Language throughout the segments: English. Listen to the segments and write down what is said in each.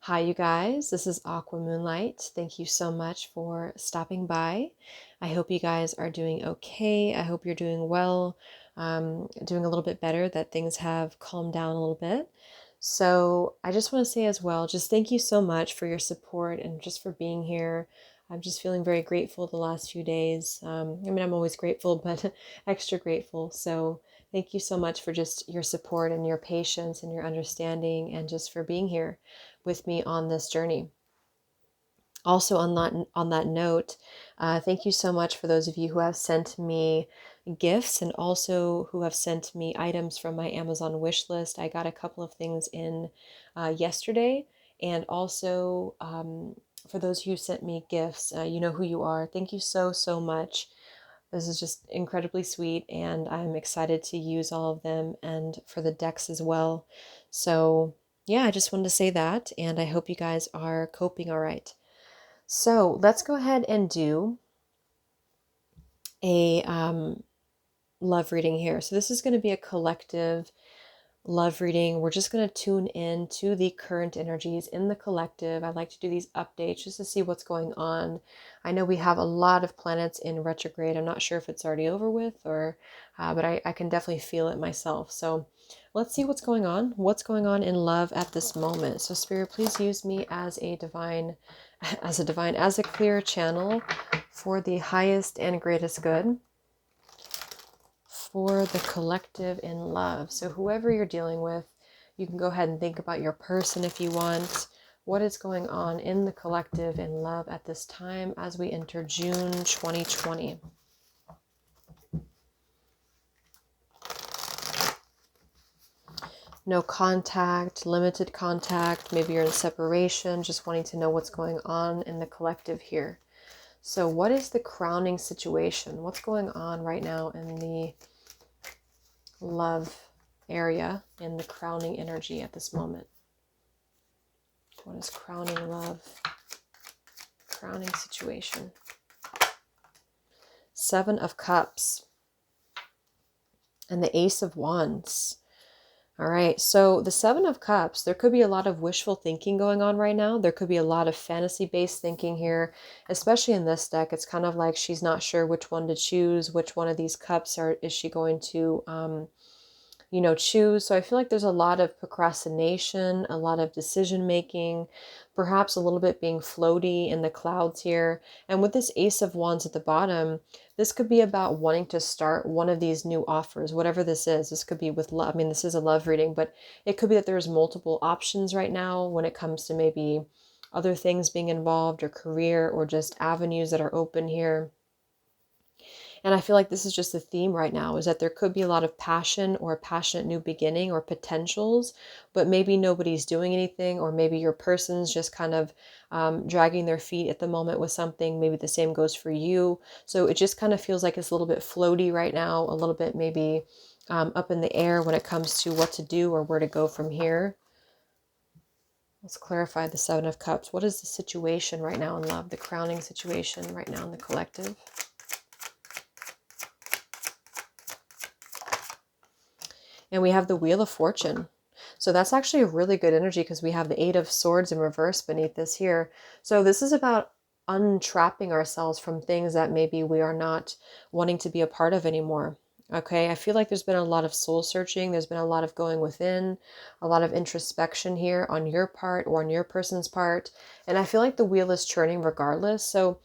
Hi, you guys. This is Aqua Moonlight. Thank you so much for stopping by. I hope you guys are doing okay. I hope you're doing well, doing a little bit better, that things have calmed down a little bit. So, I just want to say as well, just thank you so much for your support and just for being here. I'm just feeling very grateful the last few days. I'm always grateful, but extra grateful. So, thank you so much for just your support and your patience and your understanding and just for being here with me on this journey. Also, on that note, thank you so much for those of you who have sent me gifts and also who have sent me items from my Amazon wish list. I got a couple of things in yesterday, and also for those who sent me gifts, you know who you are. Thank you so much. This is just incredibly sweet, and I'm excited to use all of them and for the decks as well. So, yeah, I just wanted to say that, and I hope you guys are coping all right. So, let's go ahead and do a love reading here. So, this is going to be a collective love reading. We're just going to tune in to the current energies in the collective. I like to do these updates just to see what's going on. I know we have a lot of planets in retrograde. I'm not sure if it's already over with or, but I can definitely feel it myself. So let's see what's going on. What's going on in love at this moment? So Spirit, please use me as a clear channel for the highest and greatest good, for the collective in love. So whoever you're dealing with, you can go ahead and think about your person if you want. What is going on in the collective in love at this time as we enter June 2020? No contact, limited contact, maybe you're in separation, just wanting to know what's going on in the collective here. So what is the crowning situation? What's going on right now in the love area, in the crowning energy at this moment? What is crowning love? Crowning situation. Seven of Cups and the Ace of Wands. All right, so the Seven of Cups, there could be a lot of wishful thinking going on right now. There could be a lot of fantasy-based thinking here, especially in this deck. It's kind of like she's not sure which one to choose, which one of these cups is she going to choose. So I feel like there's a lot of procrastination, a lot of decision making, perhaps a little bit being floaty in the clouds here. And with this Ace of Wands at the bottom, this could be about wanting to start one of these new offers, whatever this is. This could be with love. I mean, this is a love reading, but it could be that there's multiple options right now when it comes to maybe other things being involved or career or just avenues that are open here. And I feel like this is just the theme right now, is that there could be a lot of passion or a passionate new beginning or potentials, but maybe nobody's doing anything, or maybe your person's just kind of dragging their feet at the moment with something. Maybe the same goes for you. So it just kind of feels like it's a little bit floaty right now, a little bit maybe up in the air when it comes to what to do or where to go from here. Let's clarify the Seven of Cups. What is the situation right now in love? The crowning situation right now in the collective. And we have the Wheel of Fortune. So that's actually a really good energy because we have the Eight of Swords in reverse beneath this here. So this is about untrapping ourselves from things that maybe we are not wanting to be a part of anymore. Okay, I feel like there's been a lot of soul searching. There's been a lot of going within, a lot of introspection here on your part or on your person's part. And I feel like the wheel is turning regardless. So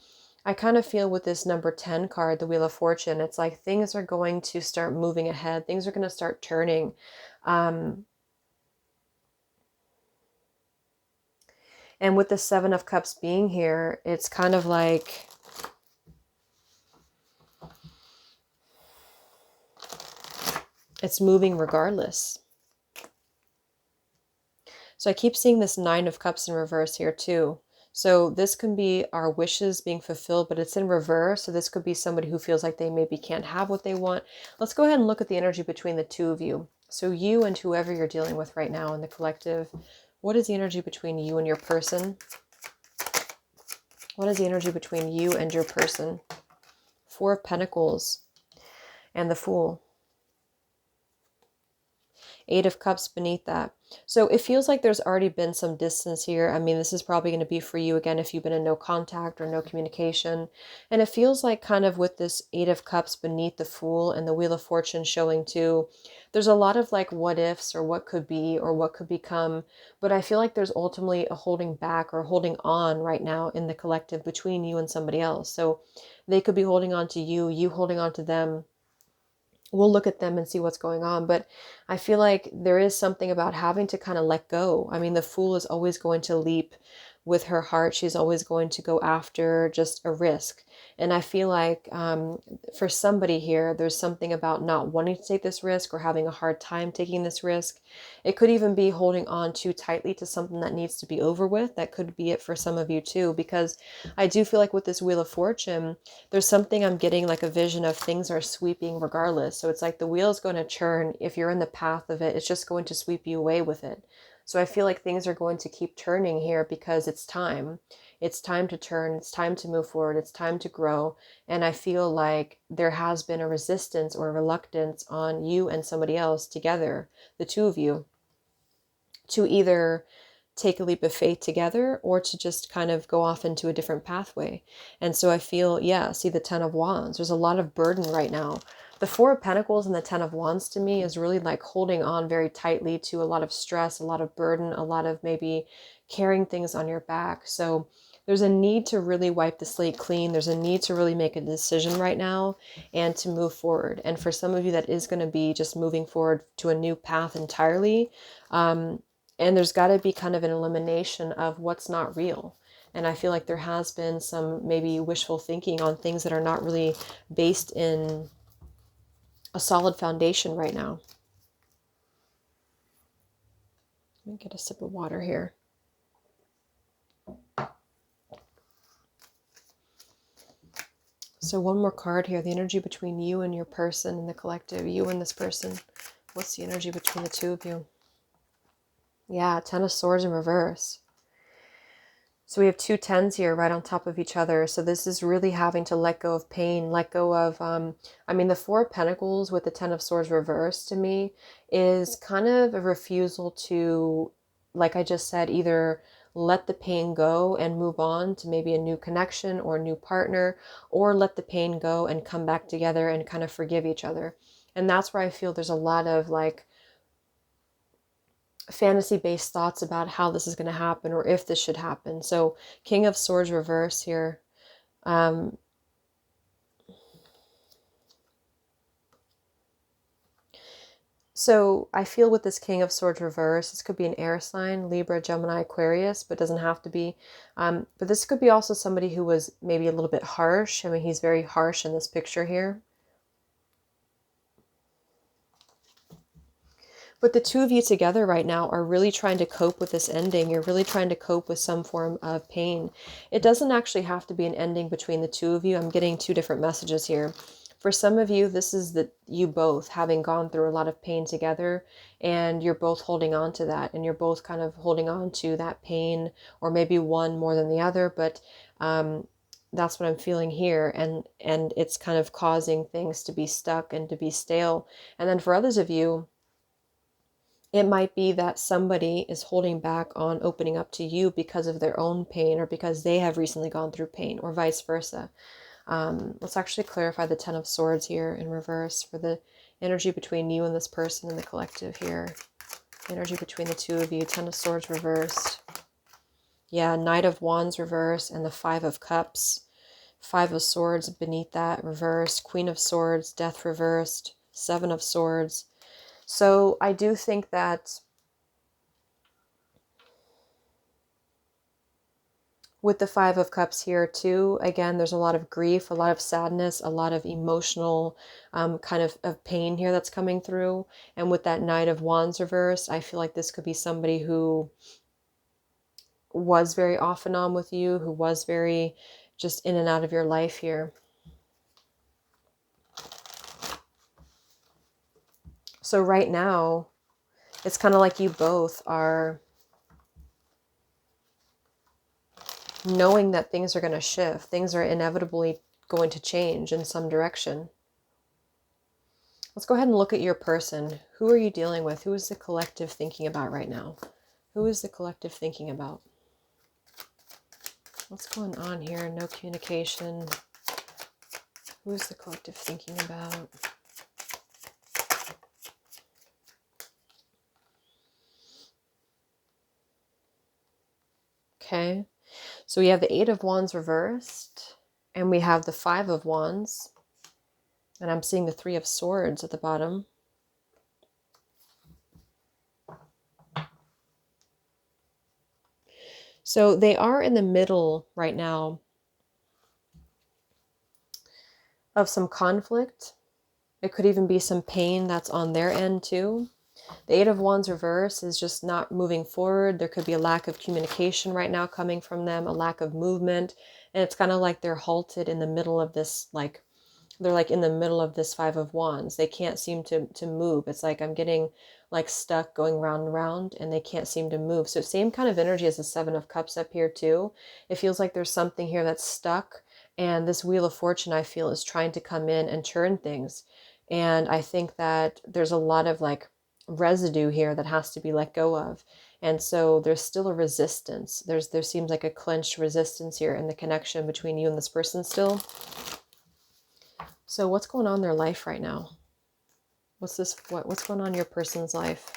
I kind of feel with this number 10 card, the Wheel of Fortune, it's like things are going to start moving ahead. Things are going to start turning. And with the Seven of Cups being here, it's kind of like it's moving regardless. So I keep seeing this Nine of Cups in reverse here too. So this can be our wishes being fulfilled, but it's in reverse. So this could be somebody who feels like they maybe can't have what they want. Let's go ahead and look at the energy between the two of you. So you and whoever you're dealing with right now in the collective, what is the energy between you and your person? What is the energy between you and your person? Four of Pentacles and the Fool. Eight of Cups beneath that. So it feels like there's already been some distance here. I mean, this is probably going to be for you again if you've been in no contact or no communication. And it feels like kind of with this Eight of Cups beneath the Fool and the Wheel of Fortune showing too, there's a lot of like what ifs or what could be or what could become. But I feel like there's ultimately a holding back or holding on right now in the collective between you and somebody else. So they could be holding on to you, you holding on to them. We'll look at them and see what's going on. But I feel like there is something about having to kind of let go. I mean, the Fool is always going to leap with her heart. She's always going to go after just a risk. And I feel like for somebody here, there's something about not wanting to take this risk or having a hard time taking this risk. It could even be holding on too tightly to something that needs to be over with. That could be it for some of you too, because I do feel like with this Wheel of Fortune, there's something I'm getting like a vision of things are sweeping regardless. So it's like the wheel is going to churn. If you're in the path of it, it's just going to sweep you away with it. So I feel like things are going to keep turning here because it's time. It's time to turn. It's time to move forward. It's time to grow. And I feel like there has been a resistance or a reluctance on you and somebody else together, the two of you, to either take a leap of faith together or to just kind of go off into a different pathway. And so I feel, yeah, see the Ten of Wands. There's a lot of burden right now. The Four of Pentacles and the Ten of Wands to me is really like holding on very tightly to a lot of stress, a lot of burden, a lot of maybe carrying things on your back. So there's a need to really wipe the slate clean. There's a need to really make a decision right now and to move forward. And for some of you, that is going to be just moving forward to a new path entirely. And there's got to be kind of an elimination of what's not real. And I feel like there has been some maybe wishful thinking on things that are not really based in a solid foundation right now. Let me get a sip of water here. So one more card here, the energy between you and your person and the collective, you and this person. What's the energy between the two of you? Yeah, Ten of Swords in reverse. So we have two tens here right on top of each other. So this is really having to let go of pain, let go of, I mean, the Four of Pentacles with the Ten of Swords reversed to me is kind of a refusal to, like I just said, either let the pain go and move on to maybe a new connection or a new partner, or let the pain go and come back together and kind of forgive each other. And that's where I feel there's a lot of like fantasy-based thoughts about how this is going to happen or if this should happen. So King of Swords reverse here. So I feel with this King of Swords reverse, this could be an air sign, Libra, Gemini, Aquarius, but doesn't have to be. But this could be also somebody who was maybe a little bit harsh. I mean, he's very harsh in this picture here. But the two of you together right now are really trying to cope with this ending. You're really trying to cope with some form of pain. It doesn't actually have to be an ending between the two of you. I'm getting two different messages here. For some of you, this is that you both having gone through a lot of pain together, and you're both holding on to that, and you're both kind of holding on to that pain, or maybe one more than the other, but that's what I'm feeling here. And it's kind of causing things to be stuck and to be stale. And then for others of you, it might be that somebody is holding back on opening up to you because of their own pain or because they have recently gone through pain, or vice versa. Let's actually clarify the Ten of Swords here in reverse for the energy between you and this person in the collective here. Energy between the two of you. Ten of Swords reversed. Yeah, Knight of Wands reversed and the Five of Cups. Five of Swords beneath that reversed. Queen of Swords, Death reversed. Seven of Swords. So I do think that with the Five of Cups here too, again, there's a lot of grief, a lot of sadness, a lot of emotional kind of pain here that's coming through. And with that Knight of Wands reversed, I feel like this could be somebody who was very off and on with you, who was very just in and out of your life here. So right now, it's kind of like you both are knowing that things are going to shift. Things are inevitably going to change in some direction. Let's go ahead and look at your person. Who are you dealing with? Who is the collective thinking about right now? Who is the collective thinking about? What's going on here? No communication. Who is the collective thinking about? Okay. So we have the Eight of Wands reversed. And we have the Five of Wands. And I'm seeing the Three of Swords at the bottom. So they are in the middle right now of some conflict. It could even be some pain that's on their end too. The Eight of Wands reverse is just not moving forward. There could be a lack of communication right now coming from them, a lack of movement. And it's kind of like they're halted in the middle of this, like, they're like in the middle of this Five of Wands. They can't seem to move. It's like I'm getting like stuck going round and round and they can't seem to move. So same kind of energy as the Seven of Cups up here too. It feels like there's something here that's stuck. And this Wheel of Fortune, I feel, is trying to come in and turn things. And I think that there's a lot of like residue here that has to be let go of. And so there's still a resistance. There seems like a clenched resistance here in the connection between you and this person still. So what's going on in their life right now? What's going on in your person's life?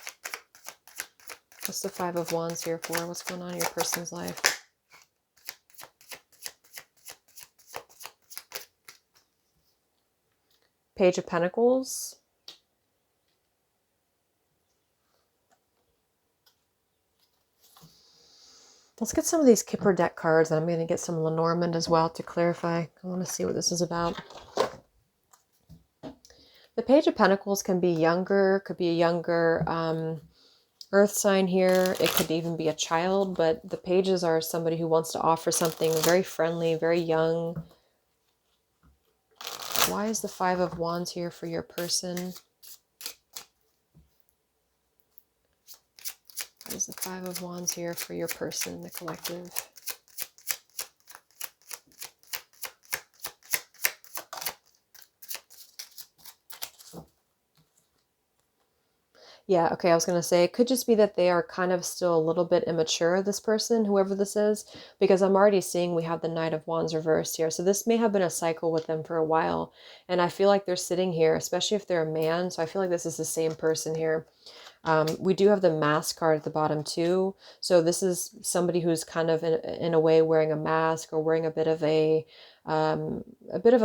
What's the Five of Wands here for? What's going on in your person's life? Page of Pentacles. Let's get some of these Kipper deck cards, and I'm going to get some Lenormand as well to clarify. I want to see what this is about. The Page of Pentacles can be younger, could be a younger earth sign here. It could even be a child, but the pages are somebody who wants to offer something very friendly, very young. Why is the Five of Wands here for your person? Why is the Five of Wands here for your person, the collective? Yeah, okay, I was going to say, it could just be that they are kind of still a little bit immature, this person, whoever this is, because I'm already seeing we have the Knight of Wands reversed here. So this may have been a cycle with them for a while. And I feel like they're sitting here, especially if they're a man. So I feel like this is the same person here. We do have the mask card at the bottom too. So this is somebody who's kind of in a way wearing a mask or wearing a bit of a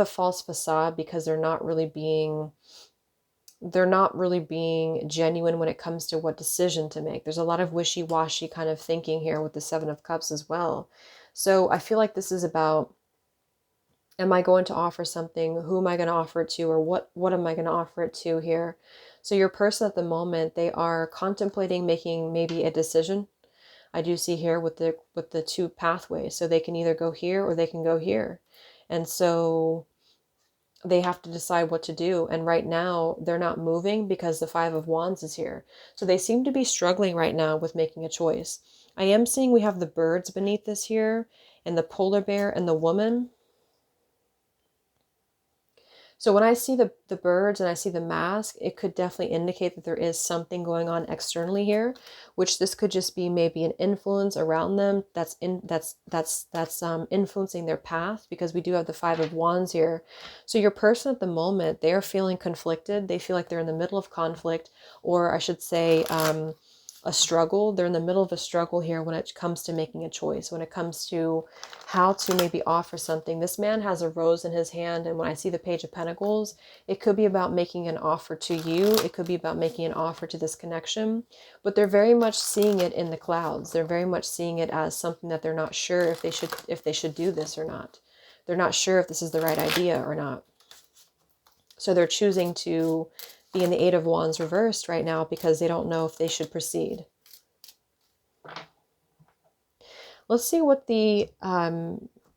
false facade because they're not really being genuine when it comes to what decision to make. There's a lot of wishy-washy kind of thinking here with the Seven of Cups as well. So I feel like this is about, am I going to offer something? Who am I going to offer it to? Or what am I going to offer it to here? So your person at the moment, they are contemplating making maybe a decision. I do see here with the two pathways. So they can either go here or they can go here. And so they have to decide what to do. And right now they're not moving because the Five of Wands is here. So they seem to be struggling right now with making a choice. I am seeing we have the birds beneath this here and the polar bear and the woman. So when I see the birds and I see the mask, it could definitely indicate that there is something going on externally here, which this could just be maybe an influence around them that's influencing their path, because we do have the Five of Wands here. So your person at the moment, they are feeling conflicted. They feel like they're in the middle of conflict, or I should say a struggle. They're in the middle of a struggle here when it comes to making a choice, when it comes to how to maybe offer something. This man has a rose in his hand, and when I see the Page of Pentacles, it could be about making an offer to you. It could be about making an offer to this connection, but they're very much seeing it in the clouds. They're very much seeing it as something that they're not sure if they should do this or not. They're not sure if this is the right idea or not. So they're choosing to be in the Eight of Wands reversed right now because they don't know if they should proceed. Let's see what the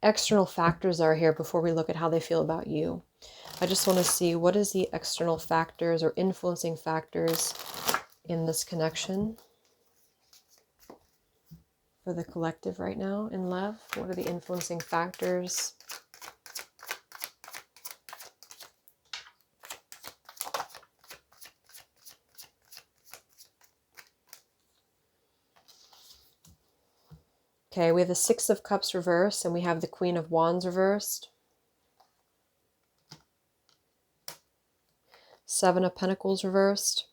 external factors are here before we look at how they feel about you. I just want to see, what is the external factors or influencing factors in this connection for the collective right now in love? What are the influencing factors? Okay, we have the Six of Cups reversed, and we have the Queen of Wands reversed. Seven of Pentacles reversed.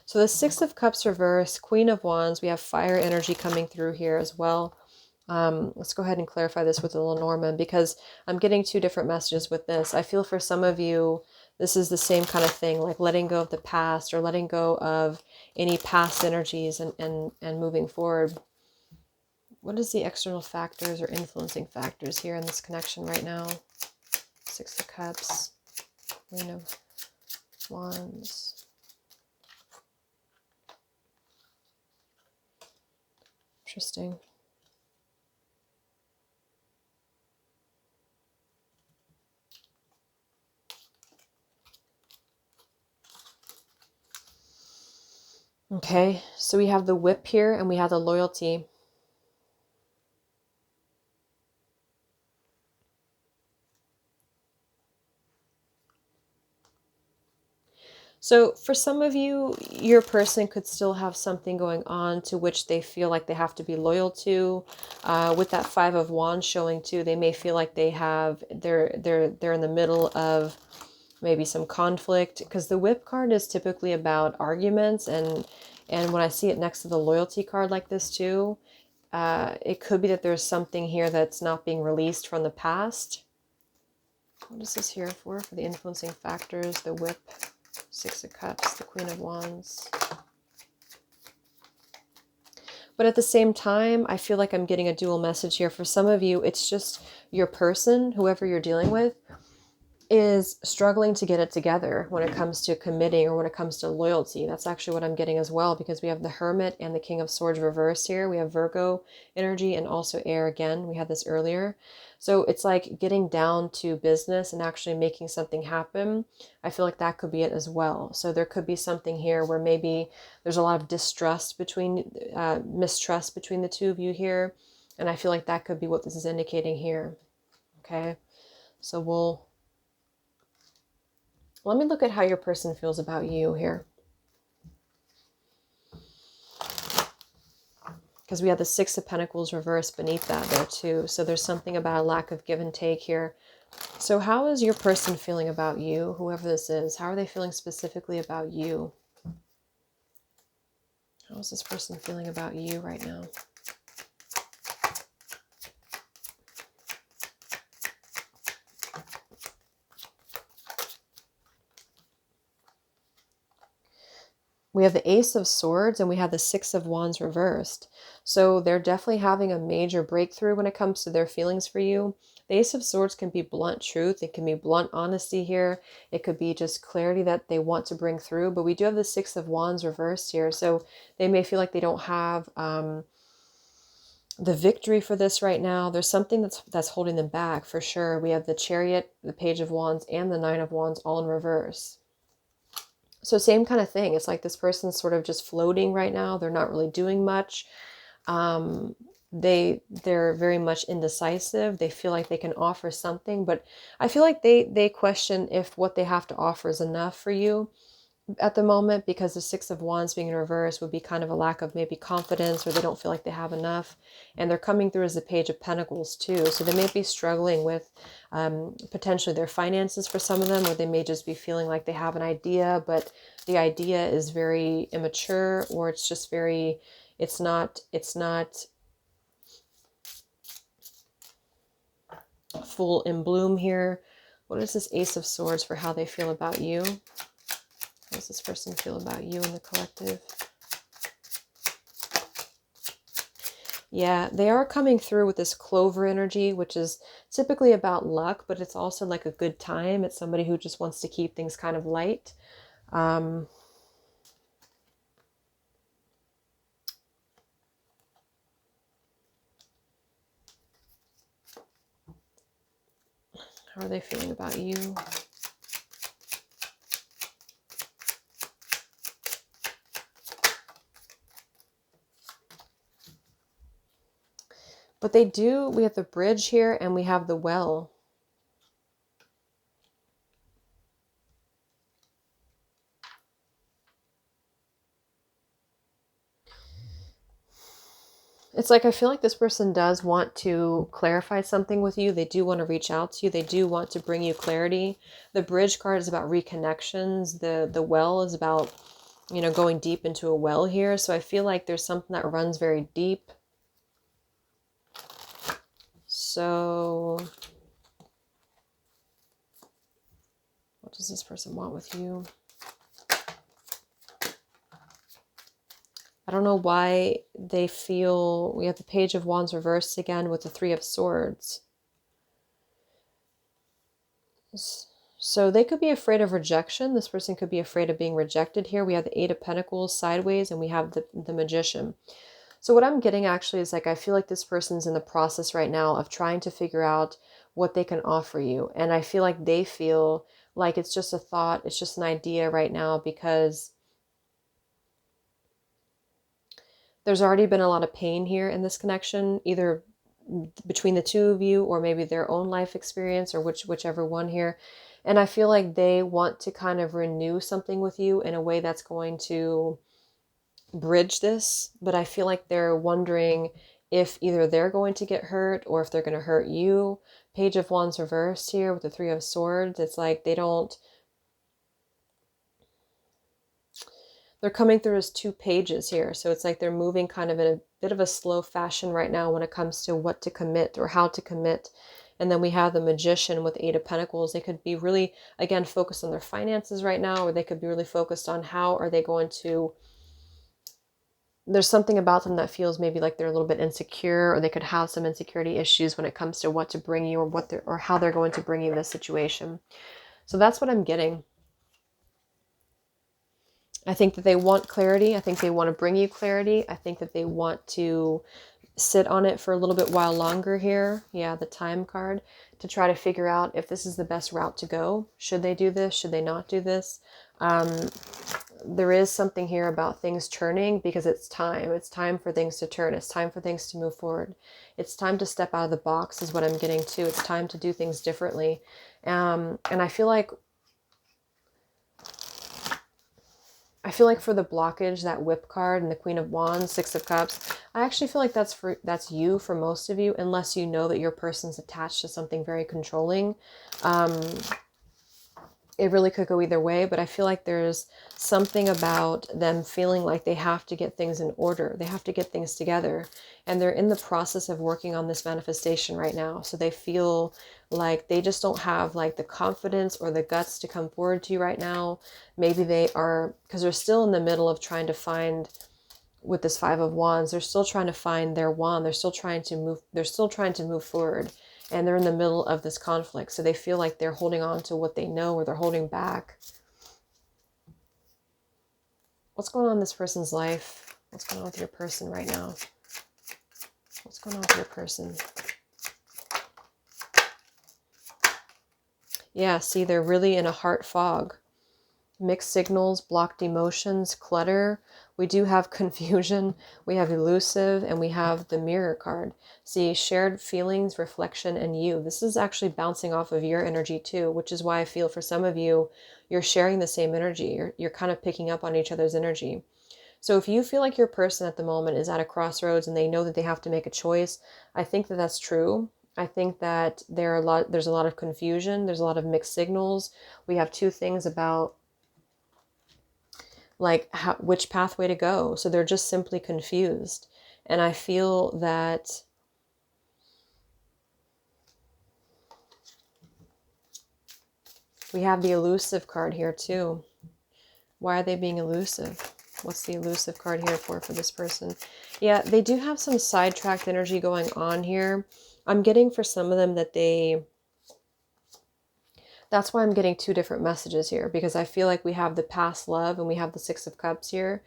So the Six of Cups reversed, Queen of Wands, we have fire energy coming through here as well. Let's go ahead and clarify this with the Lenormand, because I'm getting two different messages with this. I feel for some of you, this is the same kind of thing, like letting go of the past or letting go of any past energies and moving forward. What is the external factors or influencing factors here in this connection right now? Six of Cups, Queen of Wands. Interesting. Okay, so we have the Whip here and we have the Loyalty. So for some of you, your person could still have something going on to which they feel like they have to be loyal to. With that Five of Wands showing too, they may feel like they're in the middle of maybe some conflict, because the Whip card is typically about arguments, and when I see it next to the Loyalty card like this too, it could be that there's something here that's not being released from the past. What is this here for the influencing factors? The Whip, Six of Cups, the Queen of Wands. But at the same time, I feel like I'm getting a dual message here. For some of you, it's just your person, whoever you're dealing with, is struggling to get it together when it comes to committing or when it comes to loyalty. That's actually what I'm getting as well, because we have the Hermit and the King of Swords reversed here. We have Virgo energy and also air again. We had this earlier. So it's like getting down to business and actually making something happen. I feel like that could be it as well. So there could be something here where maybe there's a lot of mistrust between the two of you here. And I feel like that could be what this is indicating here. Okay, so let me look at how your person feels about you here. Because we have the Six of Pentacles reversed beneath that there too. So there's something about a lack of give and take here. So how is your person feeling about you, whoever this is? How are they feeling specifically about you? How is this person feeling about you right now? We have the Ace of Swords and we have the Six of Wands reversed. So they're definitely having a major breakthrough when it comes to their feelings for you. The Ace of Swords can be blunt truth. It can be blunt honesty here. It could be just clarity that they want to bring through. But we do have the Six of Wands reversed here. So they may feel like they don't have the victory for this right now. There's something that's holding them back for sure. We have the Chariot, the Page of Wands, and the Nine of Wands all in reverse. So same kind of thing. It's like this person's sort of just floating right now. They're not really doing much. They're very much indecisive. They feel like they can offer something, but I feel like they question if what they have to offer is enough for you at the moment, because the Six of Wands being in reverse would be kind of a lack of maybe confidence, or they don't feel like they have enough. And they're coming through as the Page of Pentacles too. So they may be struggling with potentially their finances for some of them, or they may just be feeling like they have an idea, but the idea is very immature, or it's just very, it's not full in bloom here. What is this Ace of Swords for how they feel about you? How does this person feel about you in the collective? Yeah, they are coming through with this Clover energy, which is typically about luck, but it's also like a good time. It's somebody who just wants to keep things kind of light. How are they feeling about you? But they do, we have the Bridge here and we have the Well. It's like I feel like this person does want to clarify something with you. They do want to reach out to you. They do want to bring you clarity. The bridge card is about reconnections. The well is about, you know, going deep into a well here. So I feel like there's something that runs very deep. So what does this person want with you? I don't know why they feel, we have the Page of Wands reversed again with the Three of Swords. So they could be afraid of rejection. This person could be afraid of being rejected here. We have the Eight of Pentacles sideways and we have the Magician. So what I'm getting actually is like, I feel like this person's in the process right now of trying to figure out what they can offer you. And I feel like they feel like it's just a thought, it's just an idea right now, because there's already been a lot of pain here in this connection, either between the two of you or maybe their own life experience, or whichever one here. And I feel like they want to kind of renew something with you in a way that's going to bridge this. But I feel like they're wondering if either they're going to get hurt or if they're going to hurt you. Page of Wands reversed here with the Three of Swords. It's like they're coming through as two pages here. So it's like they're moving kind of in a bit of a slow fashion right now when it comes to what to commit or how to commit. And then we have the Magician with Eight of Pentacles. They could be really, again, focused on their finances right now, or they could be really focused on how are they going to, there's something about them that feels maybe like they're a little bit insecure, or they could have some insecurity issues when it comes to what to bring you, or how they're going to bring you this situation. So that's what I'm getting. I think that they want clarity. I think they want to bring you clarity. I think that they want to sit on it for a little bit while longer here. Yeah, the Time card, to try to figure out if this is the best route to go. Should they do this? Should they not do this? There is something here about things turning, because it's time. It's time for things to turn. It's time for things to move forward. It's time to step out of the box is what I'm getting to. It's time to do things differently. And I feel like for the blockage, that Whip card and the Queen of Wands, Six of Cups, I actually feel like that's you for most of you, unless you know that your person's attached to something very controlling. It really could go either way, but I feel like there's something about them feeling like they have to get things in order. They have to get things together. And they're in the process of working on this manifestation right now. So they feel like they just don't have like the confidence or the guts to come forward to you right now. Maybe they are, because they're still in the middle of trying to find, with this Five of Wands, they're still trying to find their wand. They're still trying to move forward. And they're in the middle of this conflict. So they feel like they're holding on to what they know, or they're holding back. What's going on in this person's life? What's going on with your person right now? What's going on with your person? Yeah, see, they're really in a heart fog. Mixed signals, blocked emotions, clutter. We do have confusion. We have elusive, and we have the Mirror card. See, shared feelings, reflection, and you. This is actually bouncing off of your energy too, which is why I feel for some of you, you're sharing the same energy. You're kind of picking up on each other's energy. So if you feel like your person at the moment is at a crossroads and they know that they have to make a choice, I think that that's true. I think that there's a lot of confusion. There's a lot of mixed signals. We have two things about like which pathway to go. So they're just simply confused. And I feel that we have the elusive card here too. Why are they being elusive? What's the elusive card here for this person? Yeah, they do have some sidetracked energy going on here. I'm getting for some of them that that's why I'm getting two different messages here, because I feel like we have the past love and we have the Six of Cups here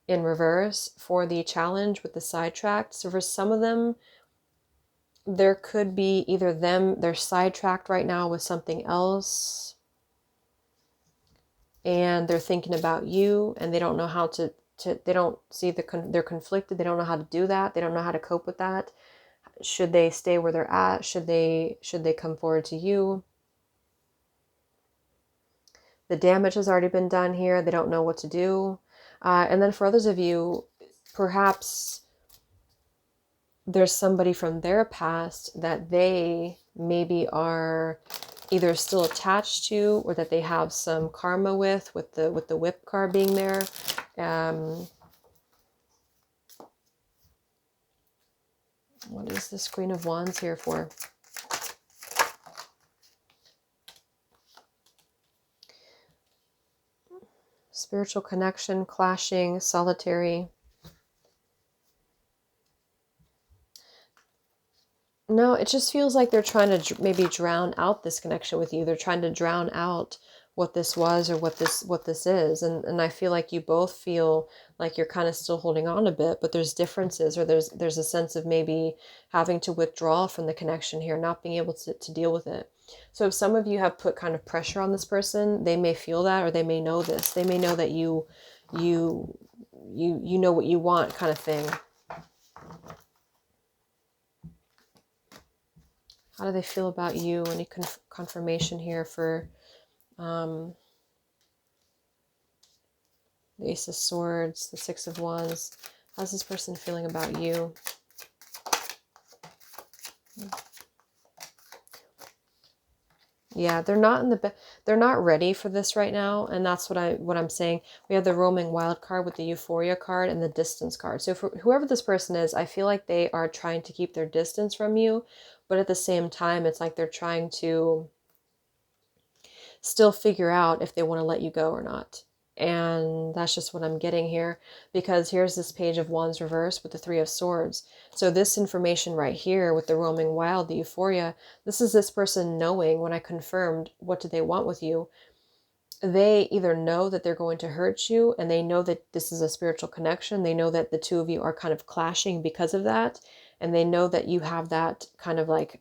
in reverse for the challenge with the sidetracked. So for some of them, there could be either they're sidetracked right now with something else and they're thinking about you and they don't know how to they don't see they're conflicted. They don't know how to do that. They don't know how to cope with that. Should they stay where they're at? Should they come forward to you? The damage has already been done here. They don't know what to do. And then for others of you, perhaps there's somebody from their past that they maybe are either still attached to, or that they have some karma with the whip card being there. What is this Queen of Wands here for? Spiritual connection, clashing, solitary. No, it just feels like they're trying to maybe drown out this connection with you. They're trying to drown out what this was, or what this is. And I feel like you both feel like you're kind of still holding on a bit, but there's differences, or there's a sense of maybe having to withdraw from the connection here, not being able to deal with it. So if some of you have put kind of pressure on this person, they may feel that, or they may know this. They may know that you know what you want, kind of thing. How do they feel about you? Any confirmation here for the Ace of Swords, the Six of Wands? How's this person feeling about you? Yeah, they're not in the they're not ready for this right now, and that's what I'm saying. We have the roaming wild card with the euphoria card and the distance card. So for whoever this person is, I feel like they are trying to keep their distance from you, but at the same time, it's like they're trying to still figure out if they want to let you go or not. And that's just what I'm getting here, because here's this Page of Wands reverse with the Three of Swords. So this information right here with the roaming wild, the euphoria, this is this person knowing, when I confirmed what do they want with you, they either know that they're going to hurt you, and they know that this is a spiritual connection. They know that the two of you are kind of clashing because of that. And they know that you have that kind of like,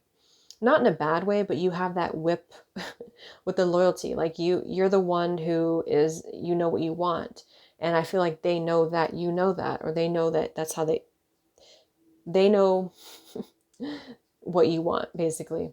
not in a bad way, but you have that whip with the loyalty. Like you're the one who is, you know what you want. And I feel like they know that you know that, or they know that that's how they know what you want, basically.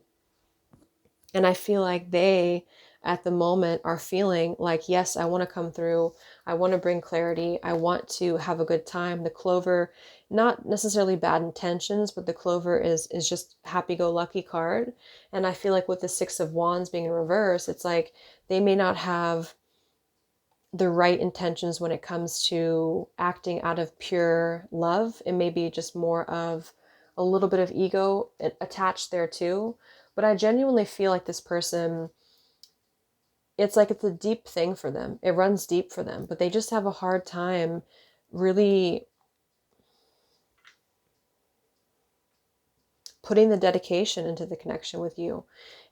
And I feel like they, at the moment, are feeling like, yes, I want to come through. I want to bring clarity. I want to have a good time. The Clover, not necessarily bad intentions, but the Clover is just happy-go-lucky card. And I feel like with the Six of Wands being in reverse, it's like they may not have the right intentions when it comes to acting out of pure love. It may be just more of a little bit of ego attached there too. But I genuinely feel like this person, it's like it's a deep thing for them. It runs deep for them, but they just have a hard time really putting the dedication into the connection with you.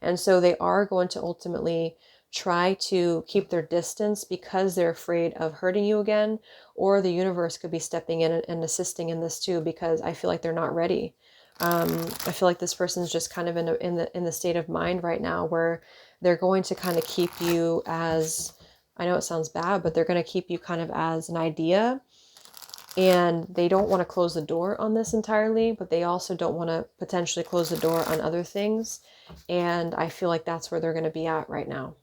And so they are going to ultimately try to keep their distance because they're afraid of hurting you again, or the universe could be stepping in and assisting in this too, because I feel like they're not ready. I feel like this person's just kind of in the state of mind right now where they're going to kind of keep you as, I know it sounds bad, but they're going to keep you kind of as an idea. And they don't want to close the door on this entirely, but they also don't want to potentially close the door on other things. And I feel like that's where they're going to be at right now.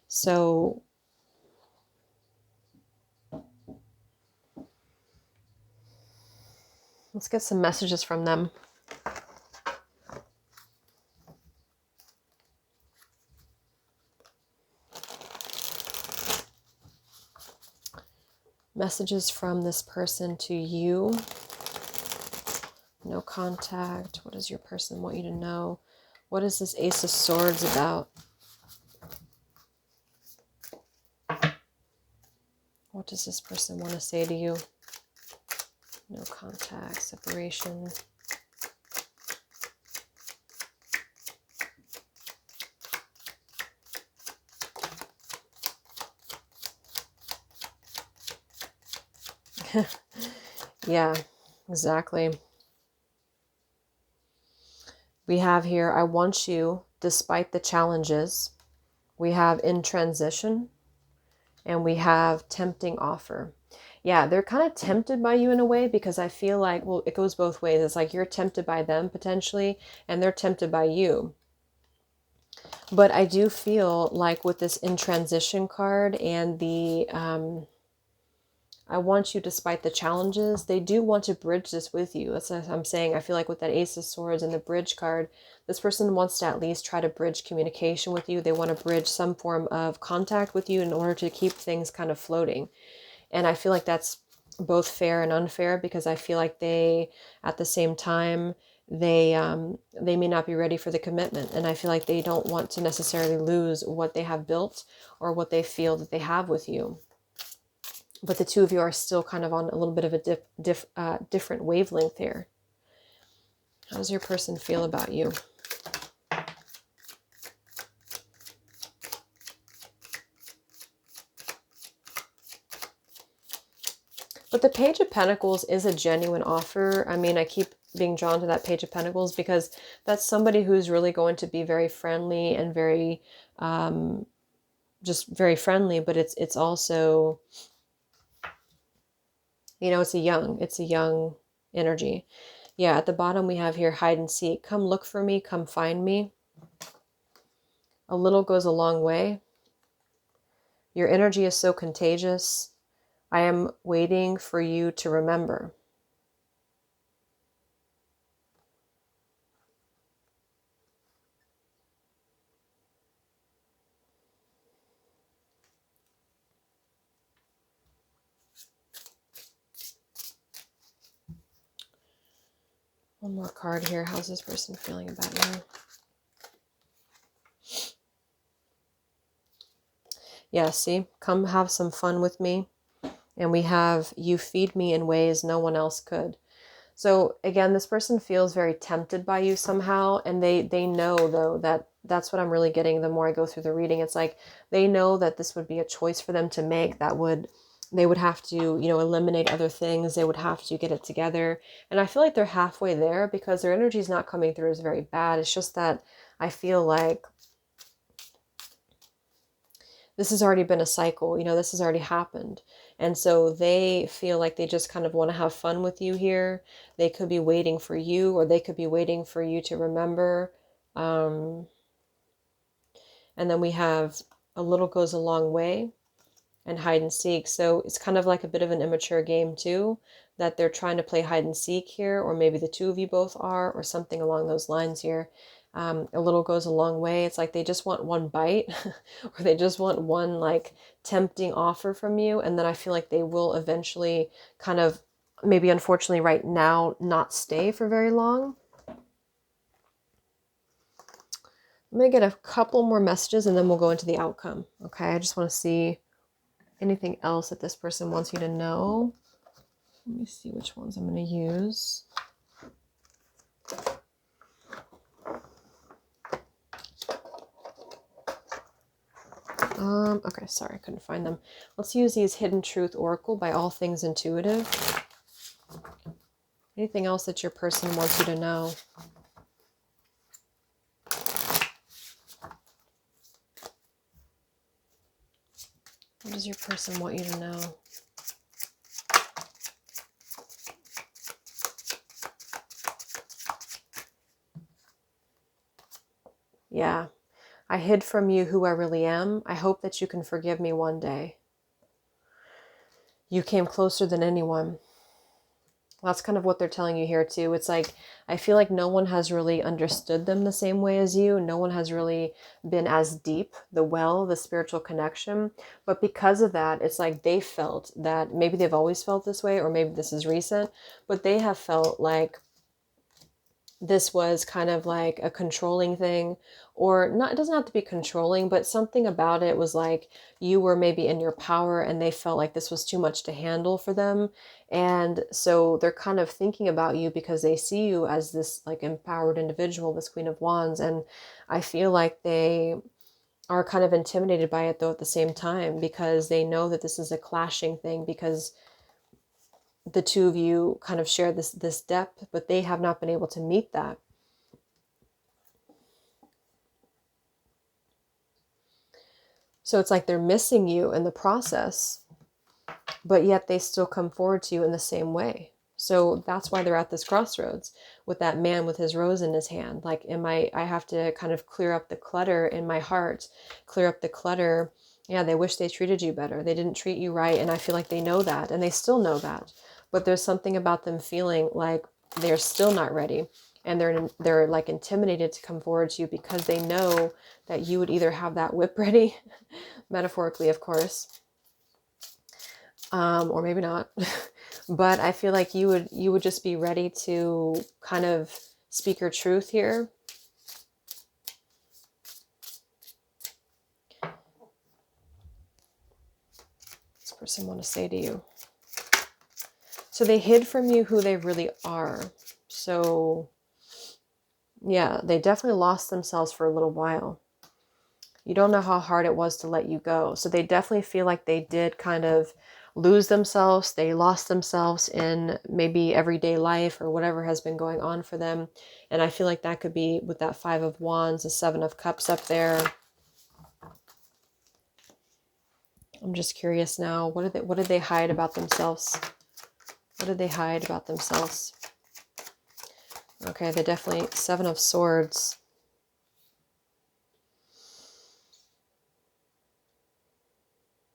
So let's get some messages from them. Messages from this person to you. No contact. What does your person want you to know? What is this Ace of Swords about? What does this person want to say to you? No contact, separation. Yeah, exactly. We have here, I want you despite the challenges. We have in transition, and we have tempting offer. Yeah, they're kind of tempted by you in a way, because I feel like, well, it goes both ways. It's like you're tempted by them potentially, and they're tempted by you. But I do feel like with this in transition card and the I want you, despite the challenges, they do want to bridge this with you. That's what I'm saying. I feel like with that Ace of Swords and the bridge card, this person wants to at least try to bridge communication with you. They want to bridge some form of contact with you in order to keep things kind of floating. And I feel like that's both fair and unfair, because I feel like they, at the same time, they may not be ready for the commitment. And I feel like they don't want to necessarily lose what they have built or what they feel that they have with you. But the two of you are still kind of on a little bit of a different wavelength here. How does your person feel about you? But the Page of Pentacles is a genuine offer. I mean, I keep being drawn to that Page of Pentacles because that's somebody who's really going to be very friendly and very, just very friendly. But it's also, you know, it's a young energy. Yeah, at the bottom we have here, hide and seek. Come look for me, come find me. A little goes a long way. Your energy is so contagious. I am waiting for you to remember. One more card here. How's this person feeling about you? Yeah, see? Come have some fun with me. And we have, you feed me in ways no one else could. So again, this person feels very tempted by you somehow. And they know, though, that that's what I'm really getting the more I go through the reading. It's like they know that this would be a choice for them to make that would, they would have to, you know, eliminate other things. They would have to get it together. And I feel like they're halfway there because their energy is not coming through as very bad. It's just that I feel like this has already been a cycle, you know, this has already happened. And so they feel like they just kind of want to have fun with you here. They could be waiting for you, or they could be waiting for you to remember. And then we have a little goes a long way and hide and seek. So it's kind of like a bit of an immature game too, that they're trying to play hide and seek here, or maybe the two of you both are, or something along those lines here. A little goes a long way. It's like they just want one bite or they just want one like tempting offer from you. And then I feel like they will eventually kind of, maybe unfortunately right now, not stay for very long. I'm going to get a couple more messages and then we'll go into the outcome. Okay, I just want to see anything else that this person wants you to know. Let me see which ones I'm going to use. Okay, sorry, I couldn't find them. Let's use these Hidden Truth Oracle by All Things Intuitive. Anything else that your person wants you to know? What does your person want you to know? Yeah. I hid from you who I really am. I hope that you can forgive me one day. You came closer than anyone. That's kind of what they're telling you here too. It's like, I feel like no one has really understood them the same way as you. No one has really been as deep, the spiritual connection. But because of that, it's like they felt that maybe they've always felt this way, or maybe this is recent, but they have felt like this was kind of like a controlling thing, or not, it doesn't have to be controlling, but something about it was like you were maybe in your power and they felt like this was too much to handle for them. And so they're kind of thinking about you because they see you as this like empowered individual, this Queen of Wands. And I feel like they are kind of intimidated by it though at the same time, because they know that this is a clashing thing, because the two of you kind of share this depth, but they have not been able to meet that. So it's like they're missing you in the process, but yet they still come forward to you in the same way. So that's why they're at this crossroads with that man with his rose in his hand. Like, I have to kind of clear up the clutter in my heart, clear up the clutter. Yeah, they wish they treated you better. They didn't treat you right. And I feel like they know that, and they still know that. But there's something about them feeling like they're still not ready. And they're like intimidated to come forward to you because they know that you would either have that whip ready, metaphorically, of course, or maybe not. But I feel like you would just be ready to kind of speak your truth here. This person want to say to you. So they hid from you who they really are. So yeah, they definitely lost themselves for a little while. You don't know how hard it was to let you go. So they definitely feel like they did kind of lose themselves. They lost themselves in maybe everyday life or whatever has been going on for them. And I feel like that could be with that 5 of Wands, the 7 of Cups up there. I'm just curious now. What did they hide about themselves? What did they hide about themselves? Okay, they definitely, 7 of Swords.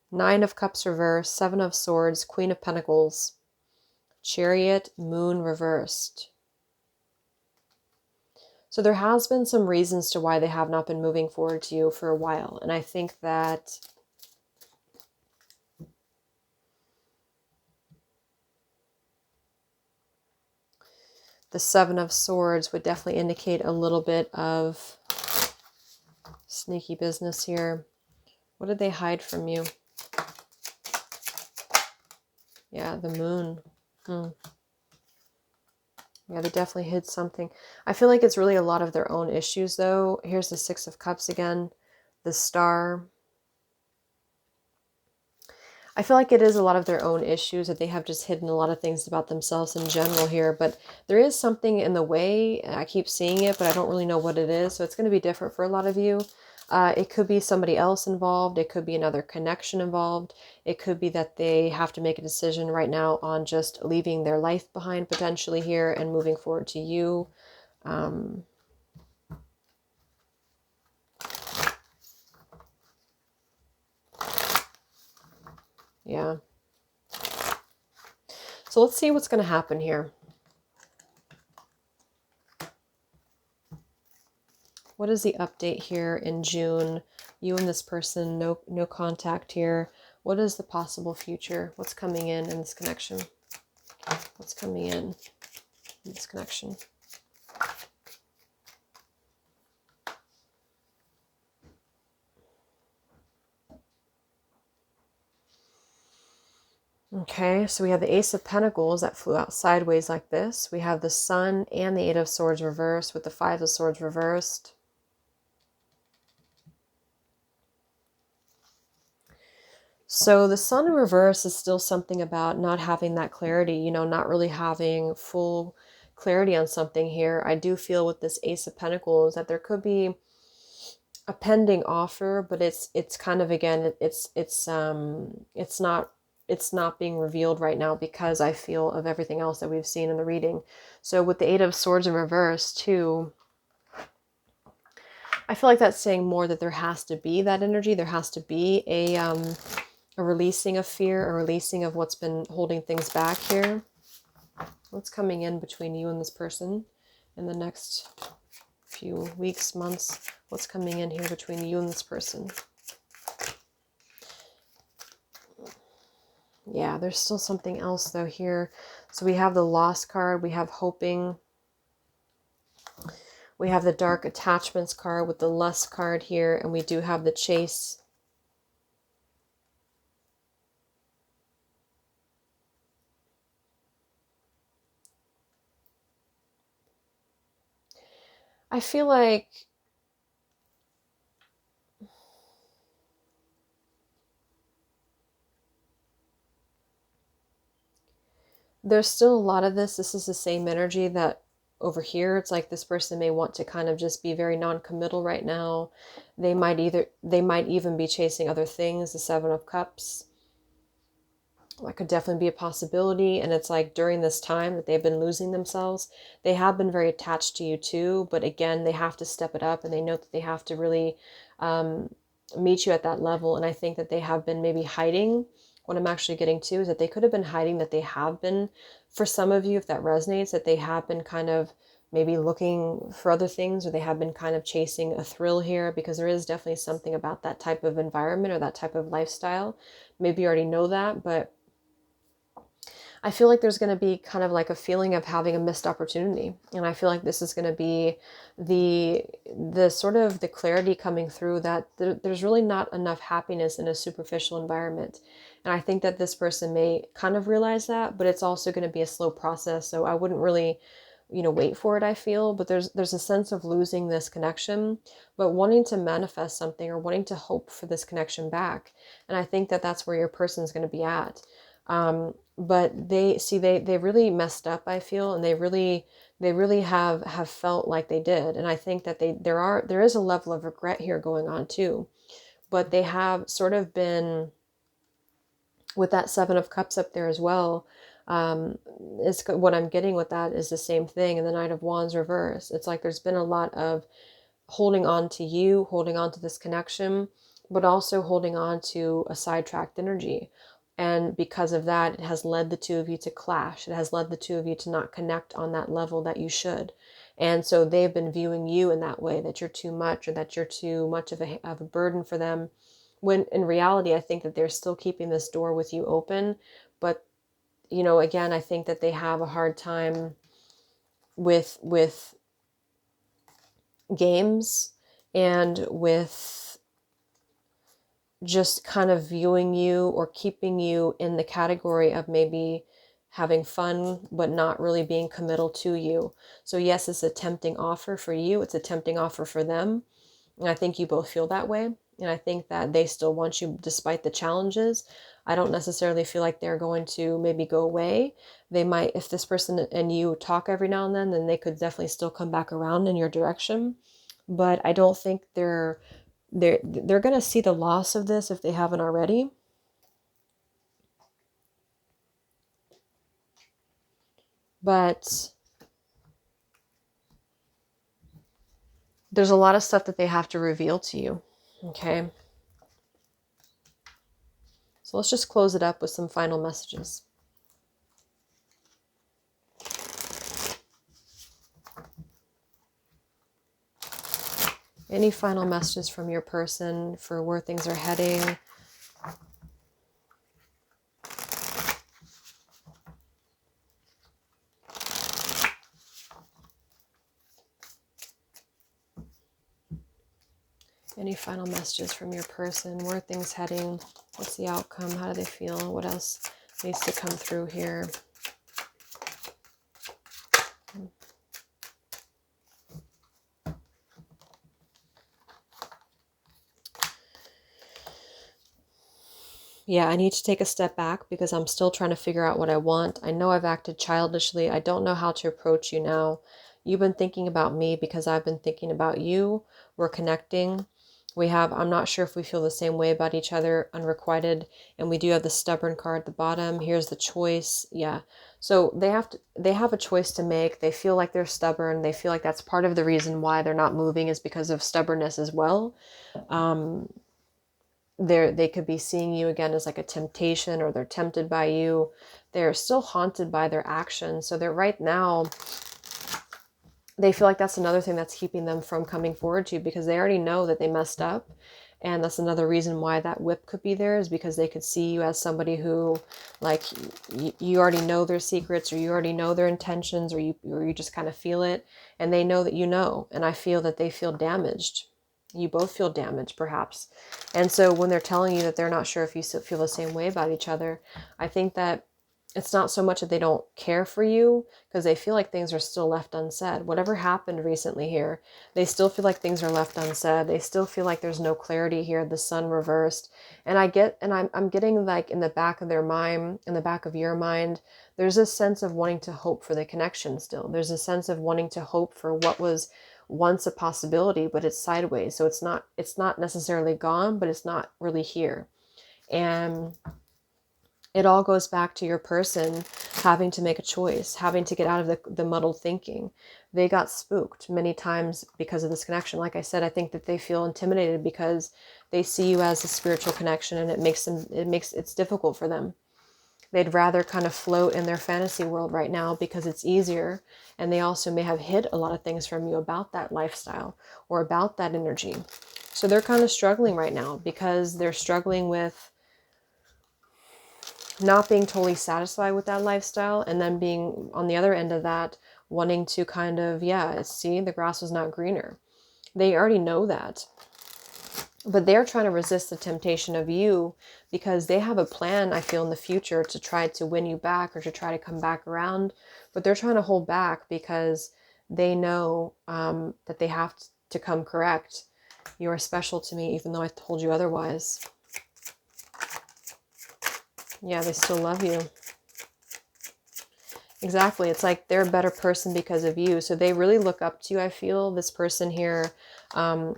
Nine of Cups reversed, 7 of Swords, Queen of Pentacles, Chariot, Moon reversed. So there has been some reasons to why they have not been moving forward to you for a while. And I think that the 7 of Swords would definitely indicate a little bit of sneaky business here. What did they hide from you? Yeah, the Moon. Yeah, they definitely hid something. I feel like it's really a lot of their own issues, though. Here's the 6 of Cups again. The Star. I feel like it is a lot of their own issues, that they have just hidden a lot of things about themselves in general here. But there is something in the way. I keep seeing it, but I don't really know what it is. So it's going to be different for a lot of you. It could be somebody else involved. It could be another connection involved. It could be that they have to make a decision right now on just leaving their life behind potentially here and moving forward to you. Yeah. So let's see what's going to happen here. What is the update here in June? You and this person, no contact here. What is the possible future? What's coming in this connection? What's coming in this connection? Okay, so we have the Ace of Pentacles that flew out sideways like this. We have the Sun and the 8 of Swords reversed with the 5 of Swords reversed. So the Sun in reverse is still something about not having that clarity, you know, not really having full clarity on something here. I do feel with this Ace of Pentacles that there could be a pending offer, but it's kind of, again, it's not being revealed right now because I feel of everything else that we've seen in the reading. So with the 8 of Swords in reverse too, I feel like that's saying more that there has to be that energy. There has to be a releasing of fear, a releasing of what's been holding things back here. What's coming in between you and this person in the next few weeks, months? What's coming in here between you and this person? Yeah, there's still something else though here. So we have the Lost card, we have Hoping, we have the Dark Attachments card with the Lust card here, and we do have the Chase. I feel like there's still a lot of this. This is the same energy that over here. It's like this person may want to kind of just be very non-committal right now. They might even be chasing other things, the 7 of Cups. That could definitely be a possibility. And it's like during this time that they've been losing themselves, they have been very attached to you too. But again, they have to step it up, and they know that they have to really meet you at that level. And I think that they have been maybe hiding. What I'm actually getting to is that they could have been hiding, that they have been, for some of you, if that resonates, that they have been kind of maybe looking for other things, or they have been kind of chasing a thrill here, because there is definitely something about that type of environment or that type of lifestyle. Maybe you already know that, but I feel like there's going to be kind of like a feeling of having a missed opportunity. And I feel like this is going to be the sort of the clarity coming through that there's really not enough happiness in a superficial environment. And I think that this person may kind of realize that, but it's also going to be a slow process. So I wouldn't really, wait for it, I feel. But there's a sense of losing this connection, but wanting to manifest something or wanting to hope for this connection back. And I think that that's where your person's going to be at. But they really messed up, I feel, and they really have felt like they did. And I think that there is a level of regret here going on too. But they have sort of been, with that Seven of Cups up there as well, is what I'm getting with that is the same thing. And the Knight of Wands reverse, it's like there's been a lot of holding on to you, holding on to this connection, but also holding on to a sidetracked energy. And because of that, it has led the two of you to clash. It has led the two of you to not connect on that level that you should. And so they've been viewing you in that way, that you're too much, or that you're too much of a burden for them. When in reality, I think that they're still keeping this door with you open. But, again, I think that they have a hard time with games and with just kind of viewing you or keeping you in the category of maybe having fun but not really being committal to you. So yes, it's a tempting offer for you, it's a tempting offer for them, and I think you both feel that way. And I think that they still want you despite the challenges. I don't necessarily feel like they're going to maybe go away. They might, if this person and you talk every now and then they could definitely still come back around in your direction. But I don't think they're going to see the loss of this if they haven't already. But there's a lot of stuff that they have to reveal to you. Okay. So let's just close it up with some final messages. Any final messages from your person for where things are heading? Any final messages from your person? Where are things heading? What's the outcome? How do they feel? What else needs to come through here? Yeah, I need to take a step back because I'm still trying to figure out what I want. I know I've acted childishly. I don't know how to approach you now. You've been thinking about me because I've been thinking about you. We're connecting. I'm not sure if we feel the same way about each other, unrequited. And we do have the stubborn card at the bottom. Here's the choice. Yeah. So they have a choice to make. They feel like they're stubborn. They feel like that's part of the reason why they're not moving is because of stubbornness as well. They could be seeing you again as like a temptation, or they're tempted by you. They're still haunted by their actions. So they're right now, they feel like that's another thing that's keeping them from coming forward to you, because they already know that they messed up. And that's another reason why that whip could be there, is because they could see you as somebody who, like, you already know their secrets, or you already know their intentions, or you just kind of feel it, and they know that you know. And I feel that they feel damaged. You both feel damaged, perhaps. And so when they're telling you that they're not sure if you feel the same way about each other, I think that it's not so much that they don't care for you, because they feel like things are still left unsaid. Whatever happened recently here, they still feel like things are left unsaid. They still feel like there's no clarity here. The sun reversed. And I'm getting like in the back of their mind, in the back of your mind, there's a sense of wanting to hope for the connection still. There's a sense of wanting to hope for what was once a possibility, but it's sideways. So it's not necessarily gone, but it's not really here. And It all goes back to your person having to make a choice, having to get out of the muddled thinking. They got spooked many times because of this connection. Like I said, I think that they feel intimidated because they see you as a spiritual connection, and it's difficult for them. They'd rather kind of float in their fantasy world right now because it's easier. And they also may have hid a lot of things from you about that lifestyle or about that energy. So they're kind of struggling right now because they're struggling with not being totally satisfied with that lifestyle, and then being on the other end of that, wanting to kind of, yeah, see, the grass was not greener. They already know that. But they're trying to resist the temptation of you because they have a plan, I feel, in the future to try to win you back or to try to come back around. But they're trying to hold back because they know that they have to come correct. You are special to me, even though I told you otherwise. Yeah, they still love you. Exactly. It's like they're a better person because of you. So they really look up to you, I feel. This person here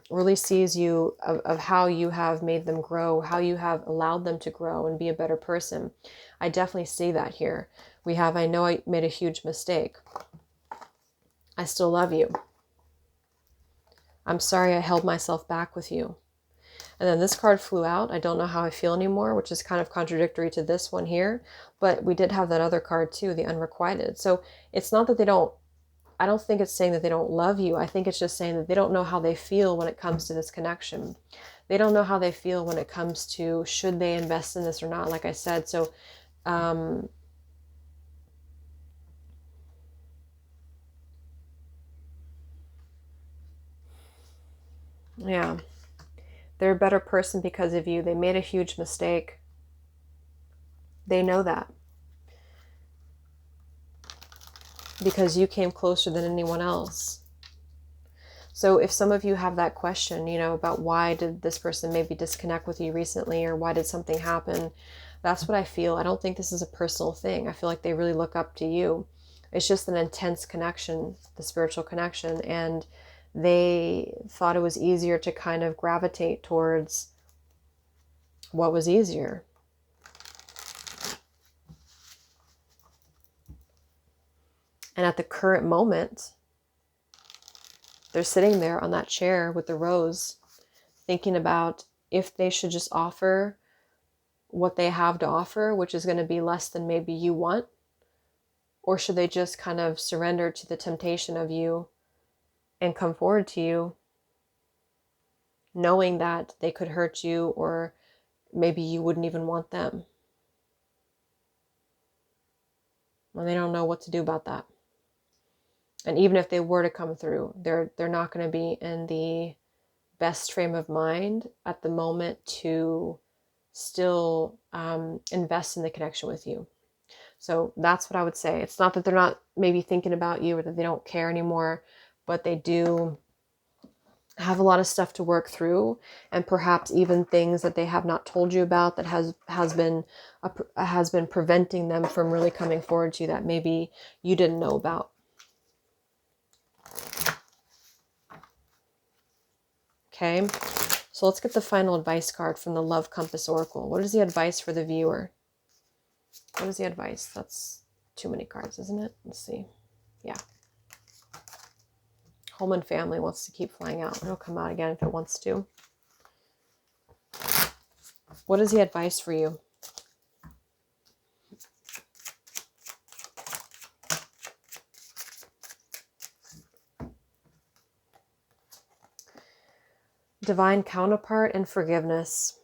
really sees you of how you have made them grow, how you have allowed them to grow and be a better person. I definitely see that here. I know I made a huge mistake. I still love you. I'm sorry I held myself back with you. And then this card flew out. I don't know how I feel anymore, which is kind of contradictory to this one here. But we did have that other card too, the unrequited. So it's not that I don't think it's saying that they don't love you. I think it's just saying that they don't know how they feel when it comes to this connection. They don't know how they feel when it comes to should they invest in this or not, like I said. So, yeah. They're a better person because of you. They made a huge mistake. They know that. Because you came closer than anyone else. So if some of you have that question, about why did this person maybe disconnect with you recently, or why did something happen, that's what I feel. I don't think this is a personal thing. I feel like they really look up to you. It's just an intense connection, the spiritual connection, and they thought it was easier to kind of gravitate towards what was easier. And at the current moment, they're sitting there on that chair with the rose, thinking about if they should just offer what they have to offer, which is going to be less than maybe you want, or should they just kind of surrender to the temptation of you and come forward to you, knowing that they could hurt you, or maybe you wouldn't even want them. And they don't know what to do about that. And even if they were to come through, they're not going to be in the best frame of mind at the moment to still invest in the connection with you. So that's what I would say. It's not that they're not maybe thinking about you or that they don't care anymore, but they do have a lot of stuff to work through, and perhaps even things that they have not told you about that has been preventing them from really coming forward to you that maybe you didn't know about. Okay, so let's get the final advice card from the Love Compass Oracle. What is the advice for the viewer? What is the advice? That's too many cards, isn't it? Let's see. Yeah. Home and family wants to keep flying out. It'll come out again if it wants to. What is the advice for you? Divine counterpart and forgiveness.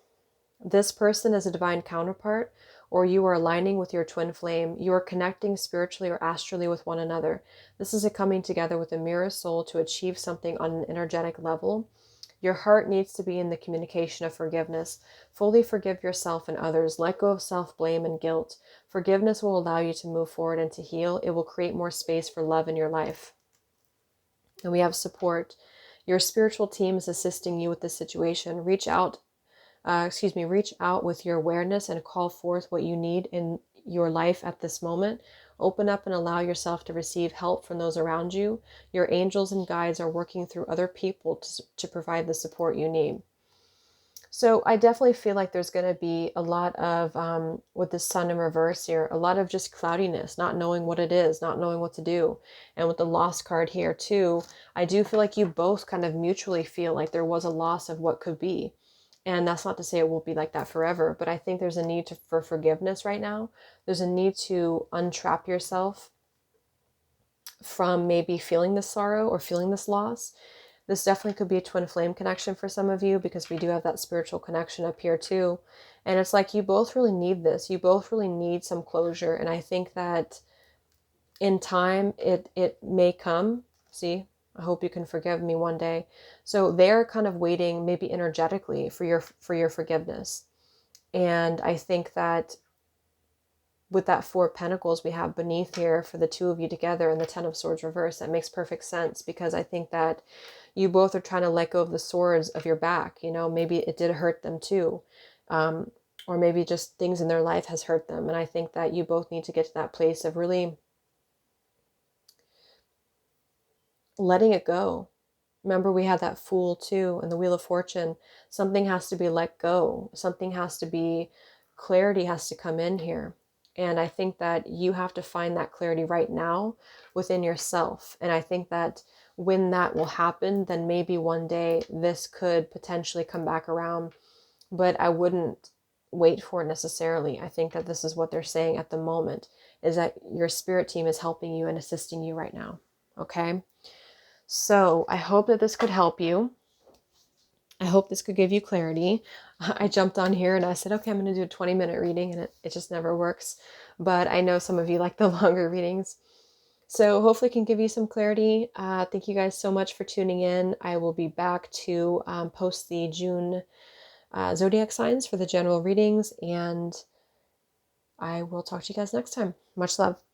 This person is a divine counterpart, or you are aligning with your twin flame. You are connecting spiritually or astrally with one another. This is a coming together with a mirror soul to achieve something on an energetic level. Your heart needs to be in the communication of forgiveness. Fully forgive yourself and others. Let go of self-blame and guilt. Forgiveness will allow you to move forward and to heal. It will create more space for love in your life. And we have support. Your spiritual team is assisting you with this situation. Reach out with your awareness and call forth what you need in your life at this moment. Open up and allow yourself to receive help from those around you. Your angels and guides are working through other people to provide the support you need. So I definitely feel like there's going to be a lot of, with the sun in reverse here, a lot of just cloudiness, not knowing what it is, not knowing what to do. And with the lost card here too, I do feel like you both kind of mutually feel like there was a loss of what could be. And that's not to say it won't be like that forever, but I think there's a need for forgiveness right now. There's a need to untrap yourself from maybe feeling this sorrow or feeling this loss. This definitely could be a twin flame connection for some of you, because we do have that spiritual connection up here too. And it's like you both really need this. You both really need some closure. And I think that in time it may come. See, I hope you can forgive me one day. So they're kind of waiting maybe energetically for your forgiveness. And I think that with that Four of Pentacles we have beneath here for the two of you together and the Ten of Swords reversed, that makes perfect sense, because I think that you both are trying to let go of the swords of your back. You know, maybe it did hurt them too. Or maybe just things in their life has hurt them. And I think that you both need to get to that place of really letting it go. Remember, we had that Fool too, and the Wheel of Fortune. Something has to be let go. Something has to be, clarity has to come in here. And I think that you have to find that clarity right now within yourself. And I think that when that will happen, then maybe one day this could potentially come back around. But I wouldn't wait for it necessarily. I think that this is what they're saying at the moment, is that your spirit team is helping you and assisting you right now. Okay? So I hope that this could help you. I hope this could give you clarity. I jumped on here and I said, okay, I'm going to do a 20-minute reading, and it just never works. But I know some of you like the longer readings. So hopefully it can give you some clarity. Thank you guys so much for tuning in. I will be back to post the June zodiac signs for the general readings, and I will talk to you guys next time. Much love.